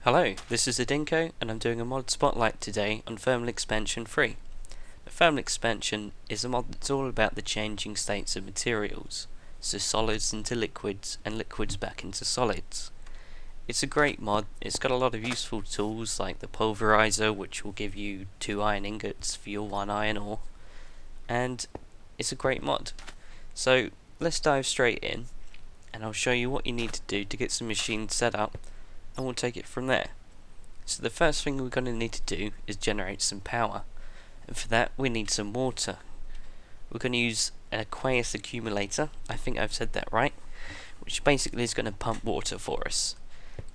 Hello, this is Adinko and I'm doing a mod spotlight today on Thermal Expansion 3. Thermal Expansion is a mod that's all about the changing states of materials, so solids into liquids and liquids back into solids. It's a great mod. It's got a lot of useful tools like the pulverizer, which will give you 2 iron ingots for your 1 iron ore, and it's a great mod. So let's dive straight in and I'll show you what you need to do to get some machines set up, and we'll take it from there. So the first thing we're going to need to do is generate some power, and for that we need some water. We're going to use an aqueous accumulator, I think I've said that right, which basically is going to pump water for us.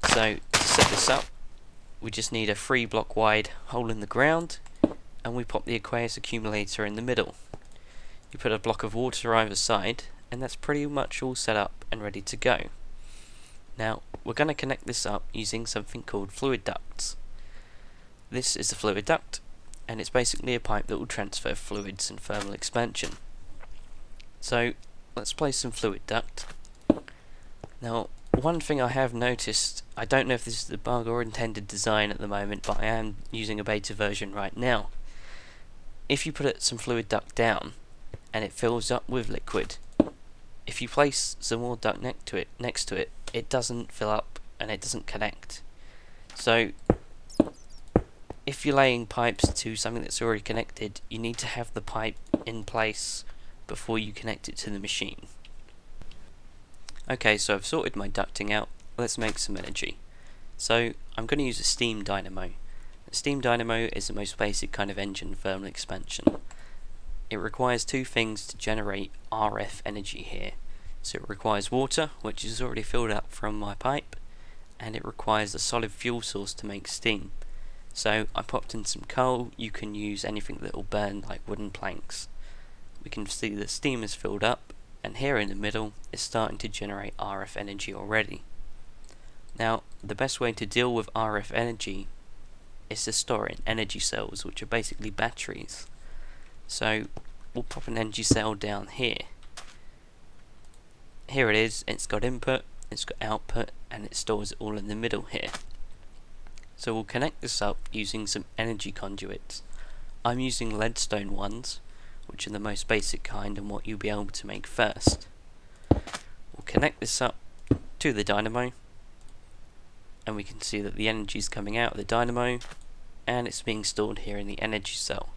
So to set this up, we just need a 3 block wide hole in the ground, and we pop the aqueous accumulator in the middle. You put a block of water either side, and that's pretty much all set up and ready to go. Now we're going to connect this up using something called fluid ducts. This is a fluid duct, and it's basically a pipe that will transfer fluids in thermal expansion. So let's place some fluid duct. Now one thing I have noticed, I don't know if this is the bug or intended design at the moment, but I am using a beta version right now. If you put some fluid duct down and it fills up with liquid, if you place some more duct next to it, it doesn't fill up and it doesn't connect. So if you're laying pipes to something that's already connected, you need to have the pipe in place before you connect it to the machine. Okay, so I've sorted my ducting out. Let's make some energy. So I'm going to use a steam dynamo. A steam dynamo is the most basic kind of engine for thermal expansion. It requires 2 things to generate RF energy here. So it requires water, which is already filled up from my pipe, and it requires a solid fuel source to make steam. So I popped in some coal. You can use anything that will burn, like wooden planks. We can see the steam is filled up, and here in the middle is starting to generate RF energy already. Now the best way to deal with RF energy is to store it in energy cells, which are basically batteries. So we'll pop an energy cell down here. Here it is. It's got input, it's got output, and it stores it all in the middle here. So we'll connect this up using some energy conduits. I'm using leadstone ones, which are the most basic kind and what you'll be able to make first. We'll connect this up to the dynamo, and we can see that the energy is coming out of the dynamo and it's being stored here in the energy cell.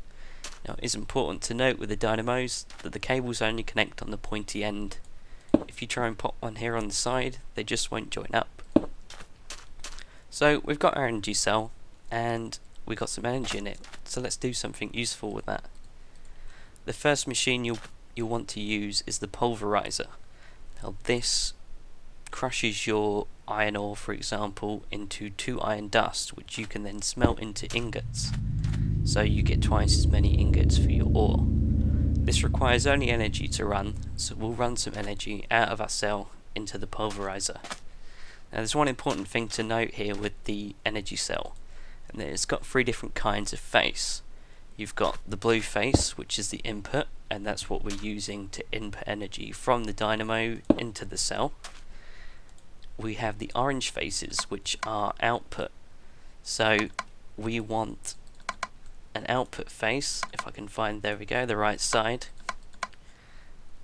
Now it is important to note with the dynamos that the cables only connect on the pointy end. If you try and pop one here on the side, they just won't join up. So we've got our energy cell and we've got some energy in it, so let's do something useful with that. The first machine you'll want to use is the pulverizer. Now this crushes your iron ore, for example, into 2 iron dust, which you can then smelt into ingots. So you get twice as many ingots for your ore. This requires only energy to run, so we'll run some energy out of our cell into the pulverizer. Now there's one important thing to note here with the energy cell, and that it's got 3 different kinds of face. You've got the blue face, which is the input, and that's what we're using to input energy from the dynamo into the cell. We have the orange faces, which are output. So we want an output face, if I can find, there we go, the right side,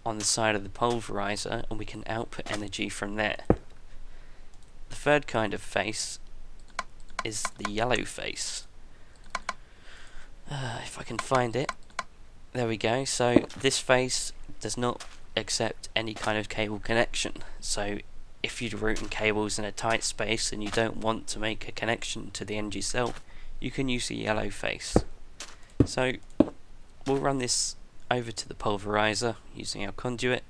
on the side of the pulverizer, and we can output energy from there. The third kind of face is the yellow face. If I can find it, there we go. So this face does not accept any kind of cable connection. So if you're routing cables in a tight space and you don't want to make a connection to the energy cell, you can use the yellow face. So we'll run this over to the pulverizer using our conduit,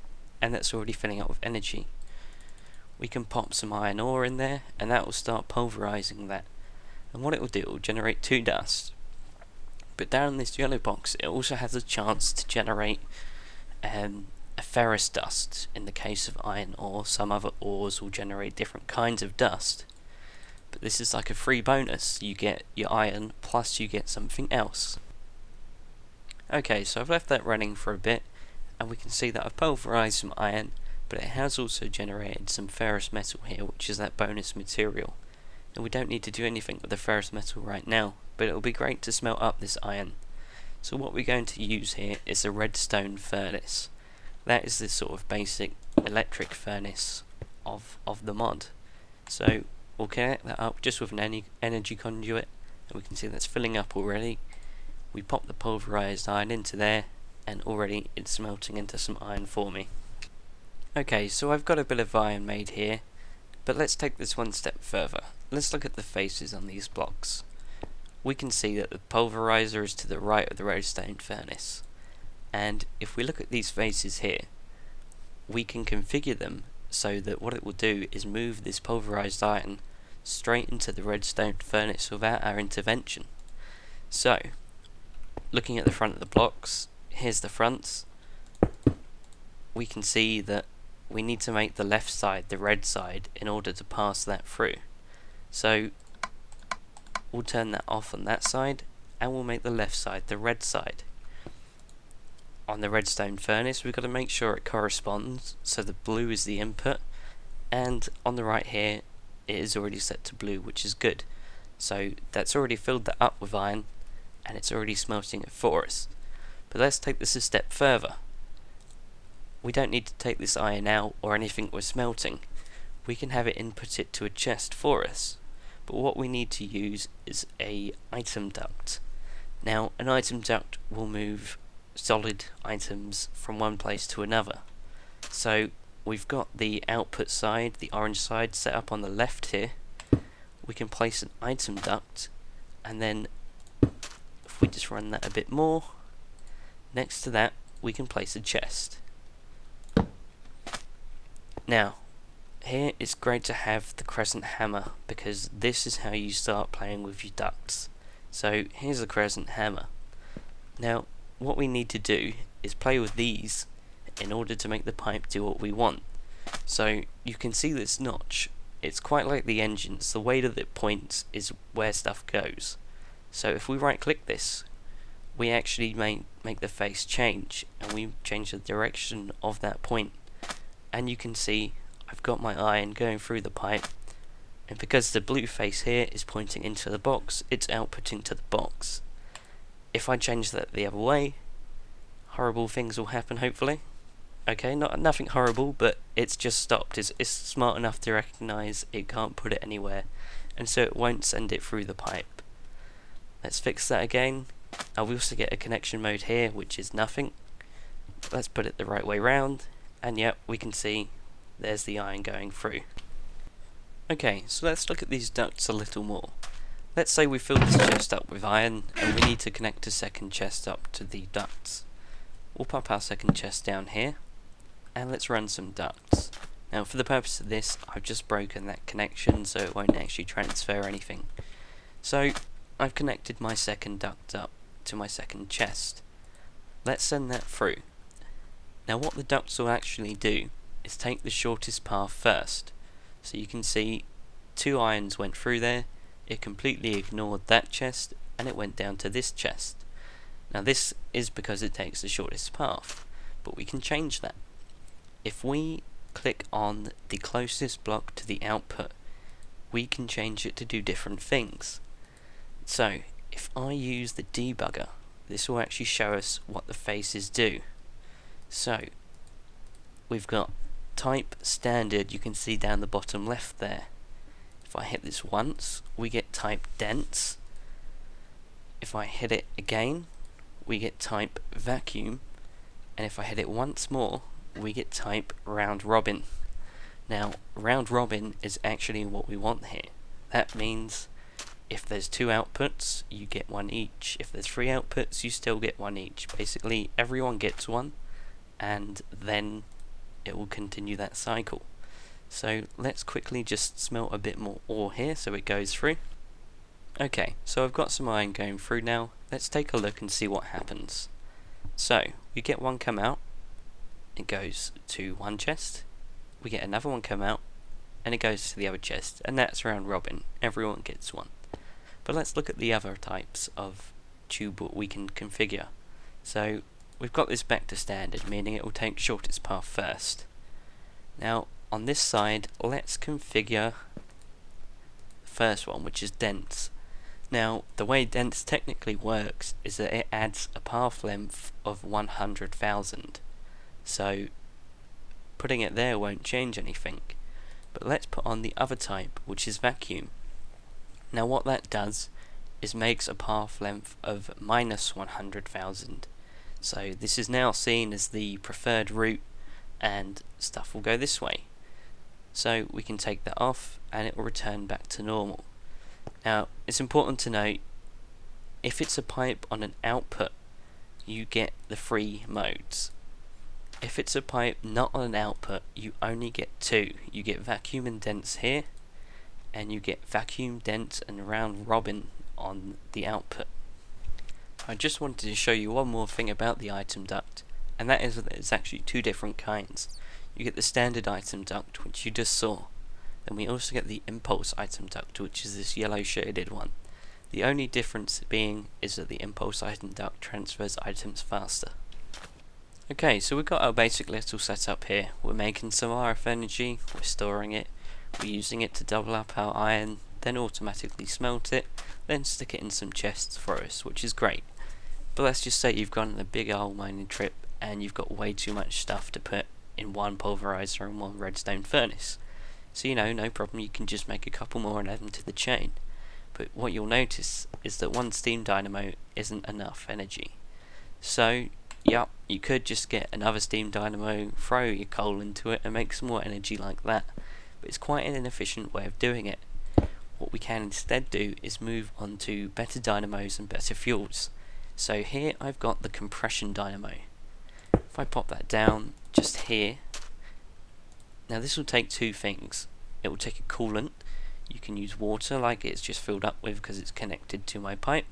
and that's already filling up with energy. We can pop some iron ore in there and that will start pulverizing that, and what it will do, it will generate 2 dust. But down in this yellow box it also has a chance to generate a ferrous dust. In the case of iron ore, some other ores will generate different kinds of dust, but this is like a free bonus. You get your iron plus you get something else. Okay, so I've left that running for a bit, and we can see that I've pulverized some iron, but it has also generated some ferrous metal here, which is that bonus material. and we don't need to do anything with the ferrous metal right now, but it will be great to smelt up this iron. So what we're going to use here is a redstone furnace. That is the sort of basic electric furnace of the mod. So we'll connect that up just with an energy conduit, and we can see that's filling up already. We pop the pulverized iron into there, and already it's smelting into some iron for me. Okay, so I've got a bit of iron made here, but let's take this one step further. Let's look at the faces on these blocks. We can see that the pulverizer is to the right of the redstone furnace, and if we look at these faces here, we can configure them so that what it will do is move this pulverized iron straight into the redstone furnace without our intervention. So, looking at the front of the blocks, here's the fronts. We can see that we need to make the left side the red side in order to pass that through. So we'll turn that off on that side, and we'll make the left side the red side. On the redstone furnace, we've got to make sure it corresponds, so the blue is the input, and on the right here it is already set to blue, which is good. So that's already filled that up with iron, and it's already smelting it for us. But let's take this a step further. We don't need to take this iron out or anything we're smelting. We can have it inputted to a chest for us. But what we need to use is a item duct. Now, an item duct will move solid items from one place to another. So we've got the output side, the orange side, set up on the left here. We can place an item duct, and then if we just run that a bit more, next to that we can place a chest. Now, here it's great to have the crescent hammer, because this is how you start playing with your ducts. So here's the crescent hammer. Now, what we need to do is play with these in order to make the pipe do what we want. So you can see this notch. It's quite like the engines. The way that it points is where stuff goes. So if we right click this, we actually make the face change, and we change the direction of that point. And you can see I've got my iron going through the pipe, and because the blue face here is pointing into the box, it's outputting to the box. If I change that the other way, horrible things will happen, hopefully. Okay, nothing horrible, but it's just stopped. It's smart enough to recognise it can't put it anywhere, and so it won't send it through the pipe. Let's fix that again. We also get a connection mode here, which is nothing. Let's put it the right way round, and yep, we can see there's the iron going through. Okay, so let's look at these ducts a little more. Let's say we fill this chest up with iron, and we need to connect a second chest up to the ducts. We'll pop our second chest down here, and let's run some ducts. Now, for the purpose of this, I've just broken that connection, so it won't actually transfer anything. So I've connected my second duct up to my second chest. Let's send that through. Now, what the ducts will actually do is take the shortest path first. So you can see 2 irons went through there, it completely ignored that chest, and it went down to this chest. Now this is because it takes the shortest path, but we can change that. If we click on the closest block to the output, we can change it to do different things. So if I use the debugger, this will actually show us what the faces do. So we've got type standard, you can see down the bottom left there. If I hit this once, we get type dense. If I hit it again, we get type vacuum, and if I hit it once more, we get type round robin. Now, round robin is actually what we want here. That means if there's 2 outputs, you get 1 each. If there's 3 outputs, you still get 1 each. Basically, everyone gets 1, and then it will continue that cycle. So let's quickly just smelt a bit more ore here so it goes through. Okay, so I've got some iron going through now. Let's take a look and see what happens. So we get 1 come out, it goes to 1 chest. We get another 1 come out, and it goes to the other chest, and that's round robin. Everyone gets 1. But let's look at the other types of tube what we can configure. So we've got this back to standard, meaning it will take shortest path first. Now on this side, let's configure first one, which is dense. Now, the way dense technically works is that it adds a path length of 100,000. So, putting it there won't change anything. But let's put on the other type, which is vacuum. Now, what that does is makes a path length of minus 100,000. So, this is now seen as the preferred route, and stuff will go this way. So, we can take that off, and it will return back to normal. Now, it's important to note, if it's a pipe on an output, you get the free modes. If it's a pipe not on an output, you only get two. You get vacuum and dense here, and you get vacuum, dense, and round robin on the output. I just wanted to show you one more thing about the item duct, and that is that there's actually two different kinds. You get the standard item duct, which you just saw. Then we also get the impulse item duct, which is this yellow shaded one. The only difference being is that the impulse item duct transfers items faster. Okay, so we've got our basic little setup here. We're making some RF energy, we're storing it, we're using it to double up our iron, then automatically smelt it, then stick it in some chests for us, which is great. But let's just say you've gone on a big old mining trip and you've got way too much stuff to put in one pulverizer and one redstone furnace. So no problem, you can just make a couple more and add them to the chain. But what you'll notice is that one steam dynamo isn't enough energy. So, yep, you could just get another steam dynamo, throw your coal into it and make some more energy like that. But it's quite an inefficient way of doing it. What we can instead do is move on to better dynamos and better fuels. So here I've got the compression dynamo. If I pop that down just here, now this will take two things. It will take a coolant. You can use water like it's just filled up with because it's connected to my pipe,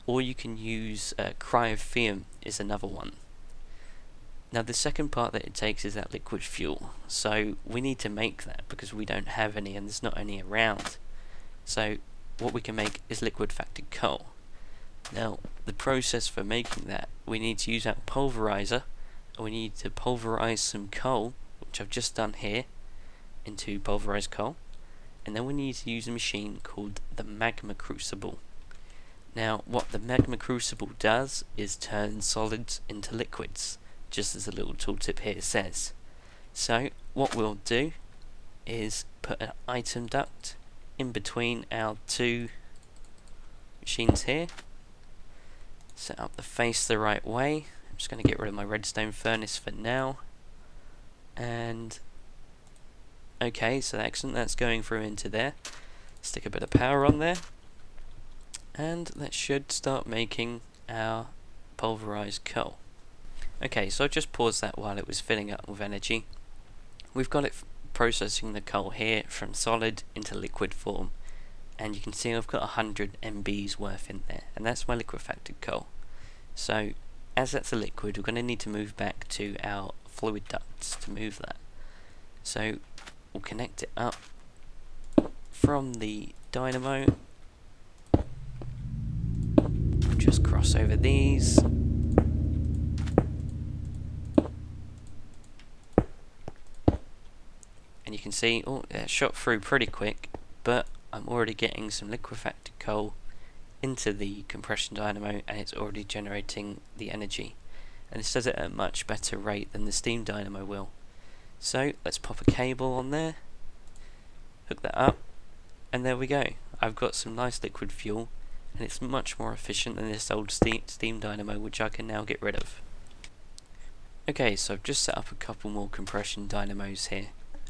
or you can use cryotheum is another one. Now the second part that it takes is that liquid fuel, so we need to make that because we don't have any and there's not any around. So what we can make is liquid-factored coal. Now the process for making that, we need to use our pulverizer, and we need to pulverize some coal, which I've just done here, into pulverized coal, and then we need to use a machine called the magma crucible. Now what the magma crucible does is turn solids into liquids, just as the little tooltip here says. So what we'll do is put an item duct in between our two machines here, set up the face the right way. I'm just going to get rid of my redstone furnace for now, and okay, so excellent, that's going through into there. Stick a bit of power on there, and that should start making our pulverized coal. Okay, so I just paused that while it was filling up with energy. We've got it processing the coal here from solid into liquid form, and you can see I've got 100 MBs worth in there, and that's my liquefied coal. So as that's a liquid, we're going to need to move back to our fluid ducts to move that. So we'll connect it up from the dynamo, just cross over these, and you can see, oh, it shot through pretty quick, but I'm already getting some liquefied coal into the compression dynamo, and it's already generating the energy, and this does it at a much better rate than the steam dynamo will. So let's pop a cable on there, hook that up, and there we go. I've got some nice liquid fuel, and it's much more efficient than this old steam dynamo, which I can now get rid of. Okay, so I've just set up a couple more compression dynamos here,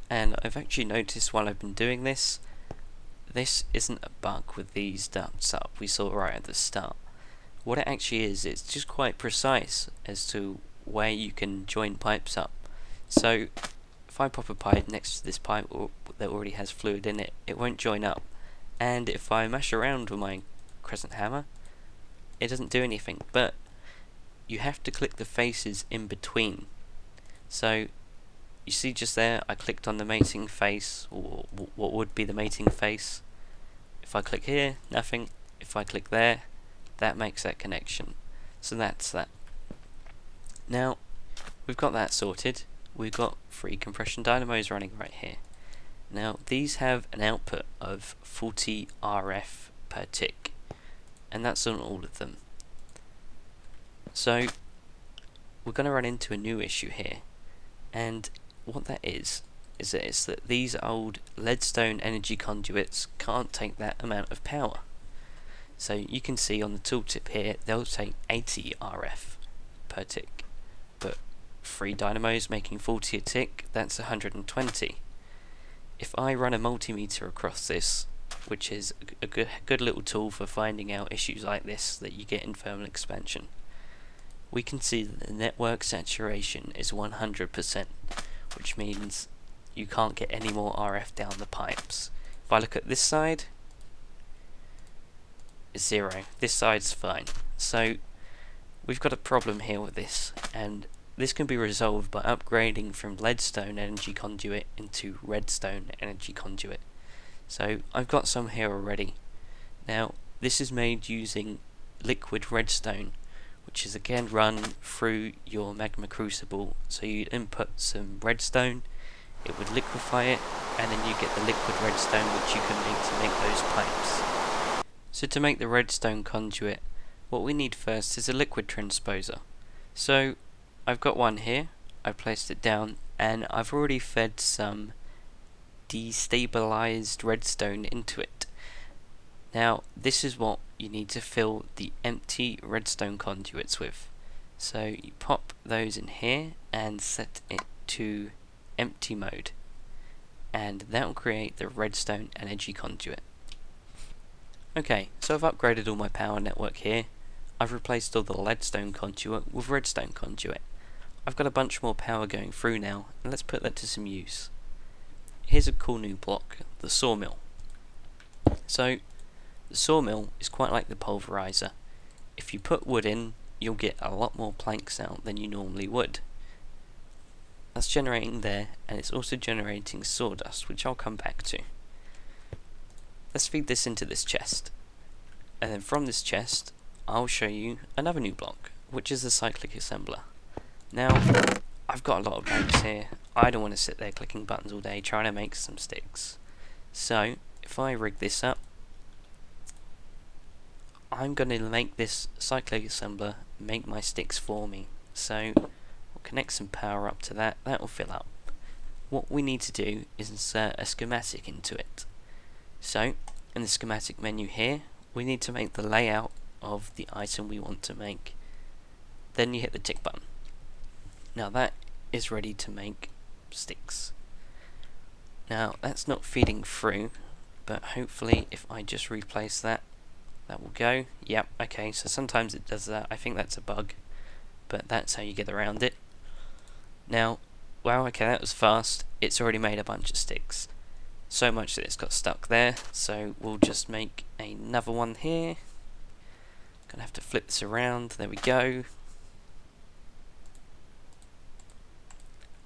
and I've actually noticed while I've been doing this, this isn't a bug with these ducts up we saw right at the start. What it actually is, it's just quite precise as to where you can join pipes up. So if I pop a pipe next to this pipe that already has fluid in it, it won't join up, and if I mash around with my crescent hammer, it doesn't do anything. But you have to click the faces in between. So you see just there, I clicked on the mating face, or what would be the mating face. If I click here, nothing. If I click there, that makes that connection. So that's that. Now we've got that sorted. We've got 3 compression dynamos running right here. Now these have an output of 40 RF per tick, and that's on all of them. So we're going to run into a new issue here, and what that is that these old leadstone energy conduits can't take that amount of power. So you can see on the tooltip here, they'll take 80 RF per tick, but 3 dynamos making 40 a tick, that's 120. If I run a multimeter across this, which is a good little tool for finding out issues like this that you get in thermal expansion, we can see that the network saturation is 100%, which means you can't get any more RF down the pipes. If I look at this side, it's 0. This side's fine. So we've got a problem here with this, and this can be resolved by upgrading from leadstone energy conduit into redstone energy conduit. So I've got some here already. Now this is made using liquid redstone, which is again run through your magma crucible. So you'd input some redstone, it would liquefy it, and then you get the liquid redstone which you can make those pipes. So to make the redstone conduit, what we need first is a liquid transposer. So I've got one here, I placed it down, and I've already fed some destabilized redstone into it. Now this is what you need to fill the empty redstone conduits with. So you pop those in here and set it to empty mode, and that will create the redstone energy conduit. Okay, so I've upgraded all my power network here. I've replaced all the leadstone conduit with redstone conduit. I've got a bunch more power going through now, and let's put that to some use. Here's a cool new block, the sawmill. So the sawmill is quite like the pulverizer. If you put wood in, you'll get a lot more planks out than you normally would. That's generating there, and it's also generating sawdust, which I'll come back to. Let's feed this into this chest, and then from this chest I'll show you another new block, which is the cyclic assembler. Now I've got a lot of planks here. I don't want to sit there clicking buttons all day trying to make some sticks. So if I rig this up, I'm going to make this cyclic assembler make my sticks for me. So we'll connect some power up to that, that will fill up. What we need to do is insert a schematic into it. So in the schematic menu here, we need to make the layout of the item we want to make. Then you hit the tick button. Now that is ready to make sticks. Now that's not feeding through, but hopefully if I just replace that, that will go. Yep, okay, so sometimes it does that. I think that's a bug, but that's how you get around it. Now, wow, okay, that was fast. It's already made a bunch of sticks. So much that it's got stuck there, so we'll just make another one here. Gonna have to flip this around, there we go.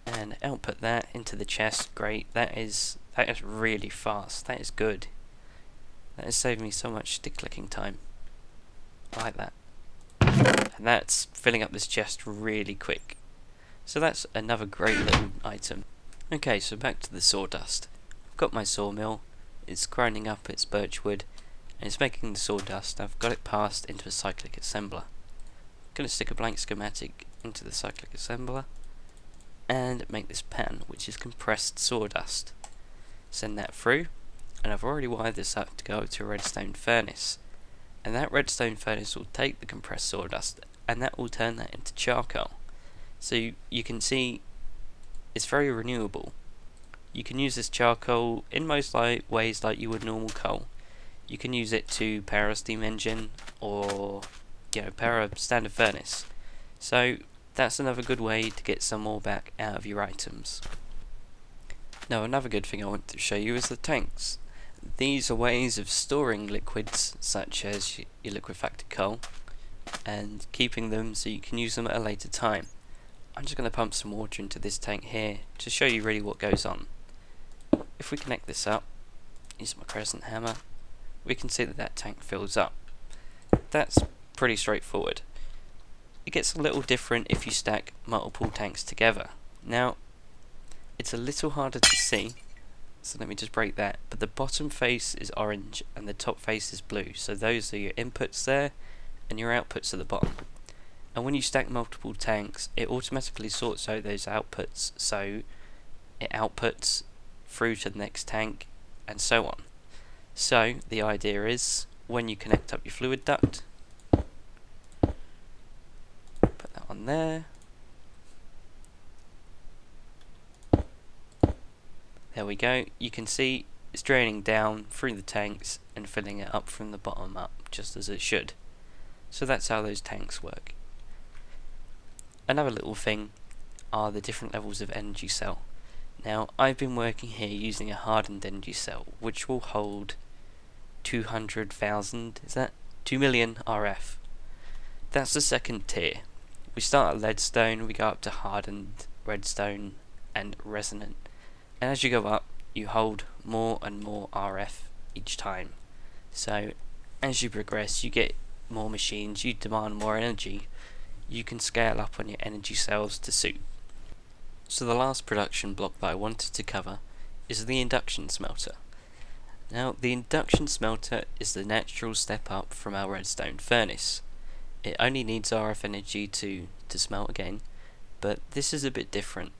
And output that into the chest, great. That is really fast, that is good. That has saved me so much stick clicking time. I like that. And that's filling up this chest really quick. So that's another great little item. Okay, so back to the sawdust. I've got my sawmill, it's grinding up its birch wood, and it's making the sawdust. I've got it passed into a cyclic assembler. I'm going to stick a blank schematic into the cyclic assembler, and make this pan, which is compressed sawdust. Send that through, and I've already wired this up to go to a redstone furnace. And that redstone furnace will take the compressed sawdust, and that will turn that into charcoal. So you can see it's very renewable. You can use this charcoal in most ways like you would normal coal. You can use it to power a steam engine, or power a standard furnace. So that's another good way to get some more back out of your items. Now another good thing I want to show you is the tanks. These are ways of storing liquids such as your liquefied coal and keeping them so you can use them at a later time. I'm just going to pump some water into this tank here to show you really what goes on. If we connect this up, use my crescent hammer, we can see that that tank fills up. That's pretty straightforward. It gets a little different if you stack multiple tanks together. Now, it's a little harder to see, So let me just break that. But the bottom face is orange and the top face is blue. So those are your inputs there, and your outputs at the bottom. And when you stack multiple tanks, it automatically sorts out those outputs. So it outputs through to the next tank, and so on. So the idea is, when you connect up your fluid duct, put that on there. There we go. You can see it's draining down through the tanks and filling it up from the bottom up, just as it should. So that's how those tanks work. Another little thing are the different levels of energy cell. Now, I've been working here using a hardened energy cell, which will hold 200,000, is that? 2 million RF. That's the second tier. We start at leadstone, we go up to hardened, redstone, and resonant. And as you go up, you hold more and more RF each time. So, as you progress, you get more machines, you demand more energy, you can scale up on your energy cells to suit. So the last production block that I wanted to cover is the induction smelter. Now, the induction smelter is the natural step up from our redstone furnace. It only needs RF energy to smelt again, but this is a bit different.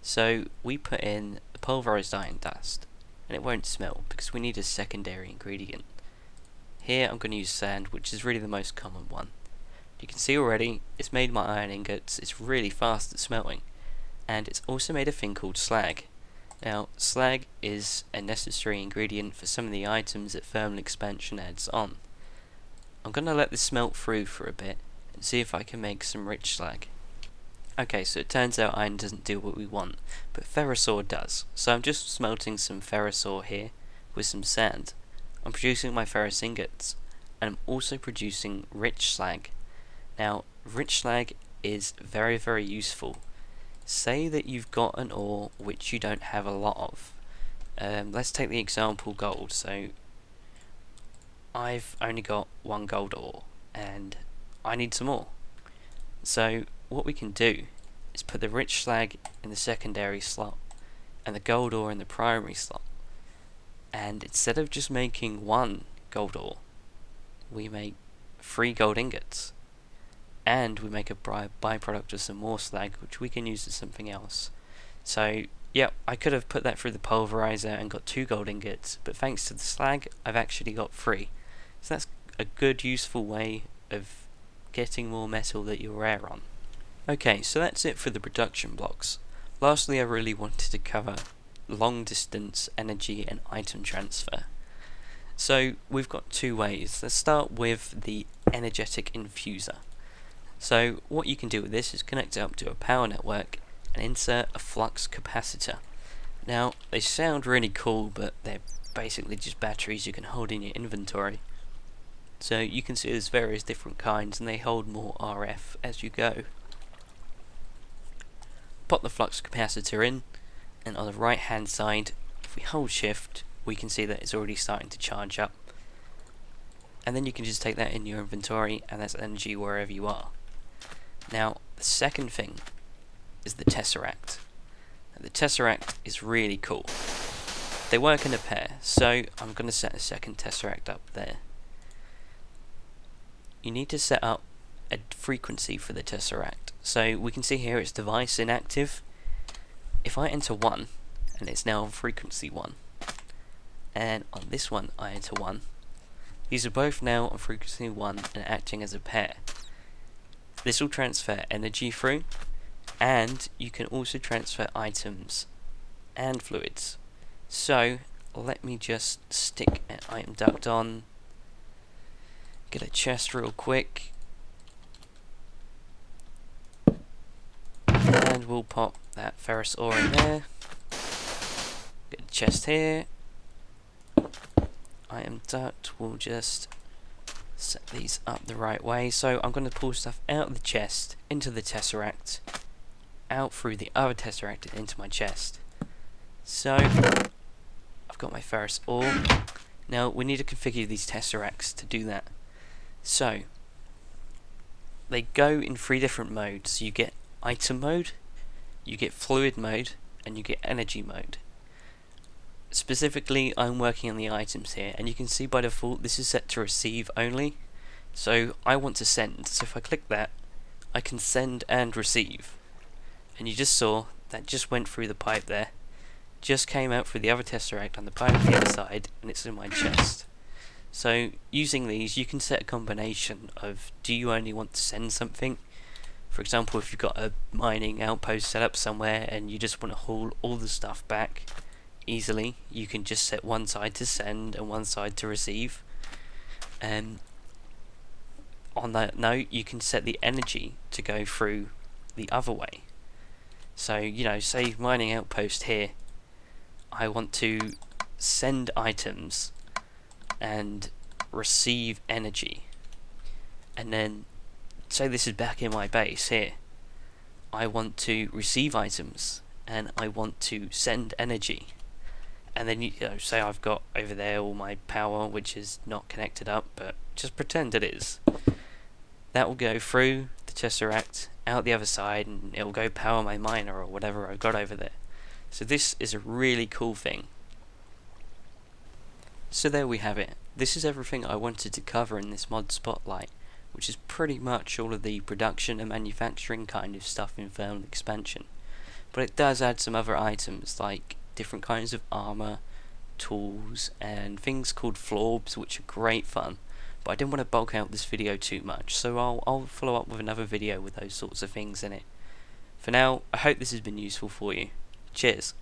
So we put in the pulverized iron dust, and it won't smelt because we need a secondary ingredient. Here I'm going to use sand, which is really the most common one. You can see already it's made my iron ingots, it's really fast at smelting, and it's also made a thing called slag. Now, slag is a necessary ingredient for some of the items that thermal expansion adds on. I'm going to let this smelt through for a bit and see if I can make some rich slag. Okay, so it turns out iron doesn't do what we want, but ferrous ore does. So I'm just smelting some ferrous ore here with some sand. I'm producing my ferrous ingots, and I'm also producing rich slag. Now, rich slag is very, very useful. Say that you've got an ore which you don't have a lot of. Let's take the example gold. So I've only got one gold ore and I need some more. So what we can do is put the rich slag in the secondary slot and the gold ore in the primary slot. And instead of just making one gold ore, we make 3 gold ingots. And we make a byproduct of some more slag, which we can use as something else. So, yeah, I could have put that through the pulverizer and got 2 gold ingots, but thanks to the slag, I've actually got 3. So that's a good, useful way of getting more metal that you're rare on. Okay, so that's it for the production blocks. Lastly, I really wanted to cover long distance energy and item transfer. So, we've got 2 ways. Let's start with the energetic infuser. So what you can do with this is connect it up to a power network and insert a flux capacitor. Now, they sound really cool, but they're basically just batteries you can hold in your inventory. So you can see there's various different kinds and they hold more RF as you go. Pop the flux capacitor in, and on the right hand side, if we hold shift, we can see that it's already starting to charge up. And then you can just take that in your inventory and that's energy wherever you are. Now, the second thing is the Tesseract. Now, the Tesseract is really cool. They work in a pair, so I'm going to set a second Tesseract up there. You need to set up a frequency for the Tesseract. So we can see here it's device inactive. If I enter 1, and it's now on frequency 1, and on this one I enter 1, these are both now on frequency 1 and acting as a pair. This will transfer energy through, and you can also transfer items and fluids. So let me just stick an item duct on, get a chest real quick, and we'll pop that ferrous ore in there, get a chest here, item duct, we'll just set these up the right way. So I'm going to pull stuff out of the chest into the Tesseract, out through the other Tesseract into my chest. So I've got my ferrous ore. Now we need to configure these Tesseracts to do that. So they go in 3 different modes. You get item mode, you get fluid mode, and you get energy mode. specifically I'm working on the items here, and you can see by default this is set to receive only, so I want to send. So if I click that, I can send and receive, and you just saw that just went through the pipe there, just came out through the other tesseract on the pipe on the other side, and it's in my chest. So using these, you can set a combination of, do you only want to send something? For example, if you've got a mining outpost set up somewhere and you just want to haul all the stuff back easily, you can just set one side to send and one side to receive. And on that note, you can set the energy to go through the other way. So, you know, say mining outpost here, I want to send items and receive energy, and then say this is back in my base here, I want to receive items and I want to send energy, and then you know, say I've got over there all my power which is not connected up, but just pretend it is. That will go through the tesseract out the other side, and it will go power my miner or whatever I've got over there. So this is a really cool thing. So there we have it. This is everything I wanted to cover in this mod spotlight, which is pretty much all of the production and manufacturing kind of stuff in thermal expansion. But it does add some other items like different kinds of armor, tools, and things called florbs, which are great fun. But I didn't want to bulk out this video too much, so I'll follow up with another video with those sorts of things in it. For now, I hope this has been useful for you. Cheers.